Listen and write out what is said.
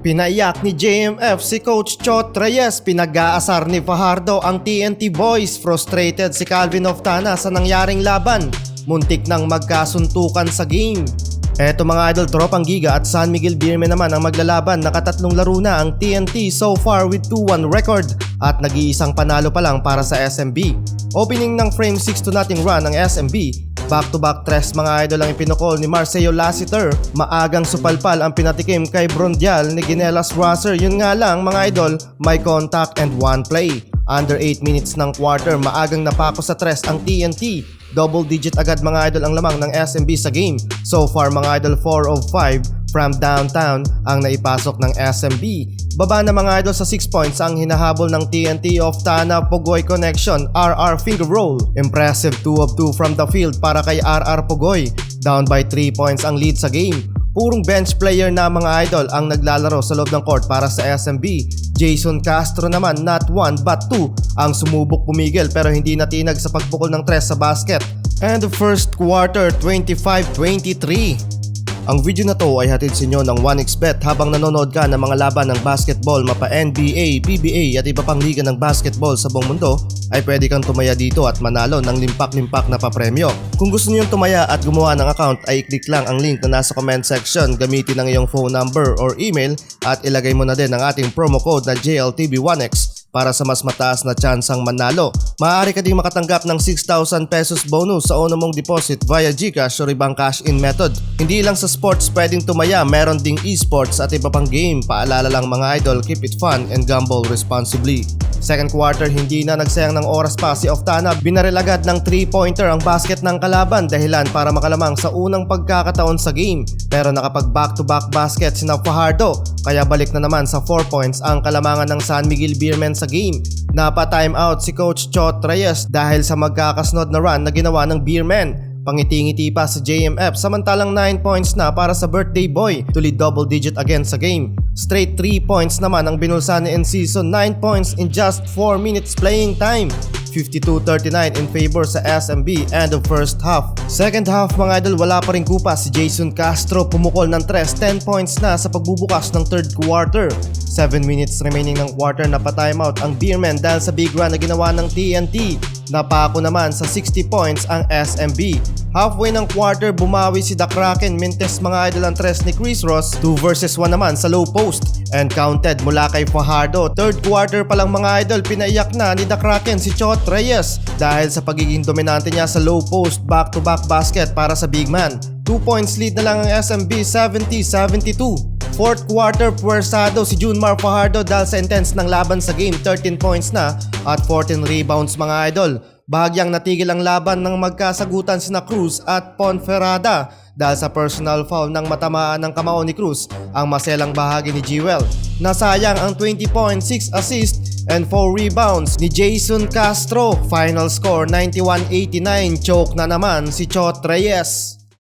Pinaiyak ni JMF si Coach Chot Reyes, pinag-aasar ni Fajardo ang TNT Boys, frustrated si Calvin Oftana sa nangyaring laban, muntik nang magkasuntukan sa game. Eto mga idol, tropang Giga at San Miguel Beermen naman ang maglalaban. Nakatatlong laro na ang TNT so far with 2-1 record at nag-iisang panalo pa lang para sa SMB. Opening ng frame 6-0 run ang SMB. Back-to-back tres mga idol ang ipinukol ni Marcelo Lassiter. Maagang supalpal ang pinatikim kay Brondial ni Ginelas Rosser. Yun nga lang mga idol, may contact and one play. Under 8 minutes ng quarter, maagang napako sa tres ang TNT. Double digit agad mga idol ang lamang ng SMB sa game. So far mga idol, 4 of 5 from downtown ang naipasok ng SMB. Baba na mga idol sa 6 points ang hinahabol ng TNT. Oftana Pugoy connection, RR finger roll. Impressive 2 of 2 from the field para kay RR Pugoy. Down by 3 points ang lead sa game. Purong bench player na mga idol ang naglalaro sa loob ng court para sa SMB. Jason Castro naman, not 1 but 2 ang sumubok pumigil pero hindi natinag sa pagpukol ng tres sa basket. And the first quarter, 25-23. Ang video na to ay hatid sa inyo ng 1xBet. Habang nanonood ka ng mga laban ng basketball mapa NBA, PBA at iba pang liga ng basketball sa buong mundo, ay pwede kang tumaya dito at manalo ng limpak-limpak na papremyo. Kung gusto niyo tumaya at gumawa ng account ay i-click lang ang link na nasa comment section, gamitin ang iyong phone number or email at ilagay mo na din ang ating promo code na JLTV1X para sa mas mataas na tsansang manalo. Maaari ka ding makatanggap ng 6,000 pesos bonus sa una mong deposit via GCash o ibang cash-in method. Hindi lang sa sports pwedeng tumaya, meron ding esports at iba pang game. Paalala lang mga idol, keep it fun and gamble responsibly. Second quarter, hindi na nagsayang ng oras pa si Oftana. Binaril agad ng 3-pointer ang basket ng kalaban, dahilan para makalamang sa unang pagkakataon sa game. Pero nakapag back-to-back basket si Fajardo, kaya balik na naman sa 4 points ang kalamangan ng San Miguel Beermen sa game. Napa-time out si Coach Chot Reyes dahil sa magkakasnod na run na ginawa ng Beermen. Pangiti-ngiti pa si JMF samantalang 9 points na para sa birthday boy to lead double digit again sa game. Straight 3 points naman ang binulsa ni Enciso, 9 points in just 4 minutes playing time. 52-39 in favor sa SMB end of first half. Second half mga idol, wala pa rin kupa si Jason Castro, pumukol ng tres, 10 points na sa pagbubukas ng third quarter. 7 minutes remaining ng quarter, napa-timeout ang Beermen dahil sa big run na ginawa ng TNT. Napako naman sa 60 points ang SMB. Halfway ng quarter, bumawi si The Kraken, mintes mga idol ang tres ni Chris Ross, 2 versus 1 naman sa low post and counted mula kay Fajardo. Third quarter pa lang mga idol, pinaiyak na ni The Kraken si Chot Reyes dahil sa pagiging dominante niya sa low post, back-to-back basket para sa big man. 2 points lead na lang ang SMB, 70-72. Fourth quarter, puwersado si Junmar Fajardo dahil sa intense ng laban sa game, 13 points na at 14 rebounds mga idol. Bahagyang natigil ang laban ng magkasagutan sina Cruz at Ponferrada dahil sa personal foul ng matamaan ng kamao ni Cruz ang maselang bahagi ni Jewel. Nasayang ang 20 points, 6 assists and 4 rebounds ni Jason Castro. Final score 91-89, choke na naman si Chot Reyes.